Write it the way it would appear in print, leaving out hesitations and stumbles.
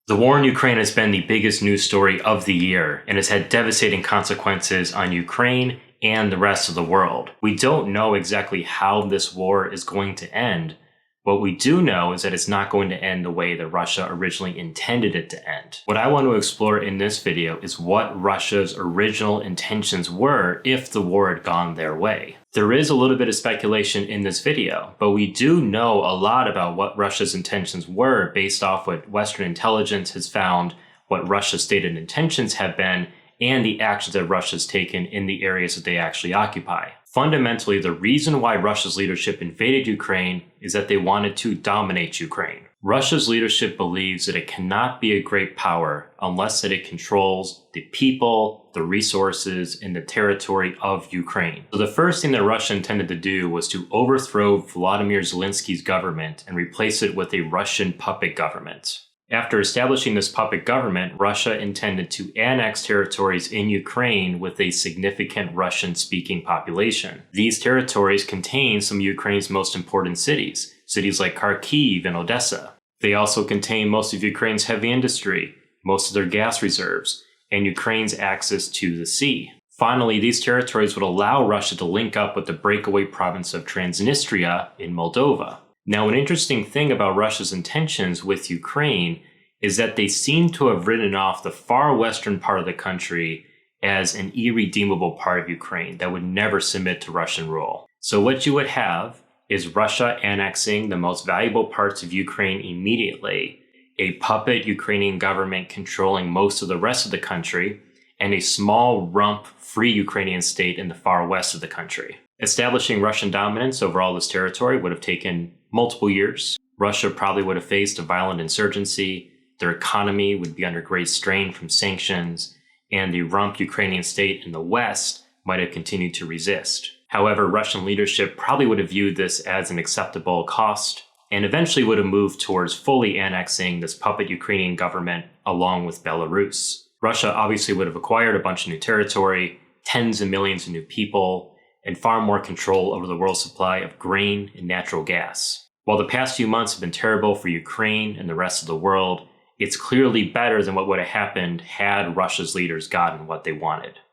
The war in Ukraine has been the biggest news story of the year and has had devastating consequences on Ukraine and the rest of the world. We don't know exactly how this war is going to end. What we do know is that it's not going to end the way that Russia originally intended it to end. What I want to explore in this video is what Russia's original intentions were if the war had gone their way. There is a little bit of speculation in this video, but we do know a lot about what Russia's intentions were based off what Western intelligence has found, what Russia's stated intentions have been, and the actions that Russia's taken in the areas that they actually occupy. Fundamentally, the reason why Russia's leadership invaded Ukraine is that they wanted to dominate Ukraine. Russia's leadership believes that it cannot be a great power unless that it controls the people, the resources, and the territory of Ukraine. So the first thing that Russia intended to do was to overthrow Vladimir Zelensky's government and replace it with a Russian puppet government. After establishing this puppet government, Russia intended to annex territories in Ukraine with a significant Russian-speaking population. These territories contain some of Ukraine's most important cities like Kharkiv and Odessa. They also contain most of Ukraine's heavy industry, most of their gas reserves, and Ukraine's access to the sea. Finally, these territories would allow Russia to link up with the breakaway province of Transnistria in Moldova. Now, an interesting thing about Russia's intentions with Ukraine is that they seem to have written off the far western part of the country as an irredeemable part of Ukraine that would never submit to Russian rule. So what you would have is Russia annexing the most valuable parts of Ukraine immediately, a puppet Ukrainian government controlling most of the rest of the country, and a small rump free Ukrainian state in the far west of the country. Establishing Russian dominance over all this territory would have taken multiple years. Russia probably would have faced a violent insurgency, their economy would be under great strain from sanctions, and the rump Ukrainian state in the west might have continued to resist. However, Russian leadership probably would have viewed this as an acceptable cost and eventually would have moved towards fully annexing this puppet Ukrainian government along with Belarus. Russia obviously would have acquired a bunch of new territory, tens of millions of new people, and far more control over the world's supply of grain and natural gas. While the past few months have been terrible for Ukraine and the rest of the world, it's clearly better than what would have happened had Russia's leaders gotten what they wanted.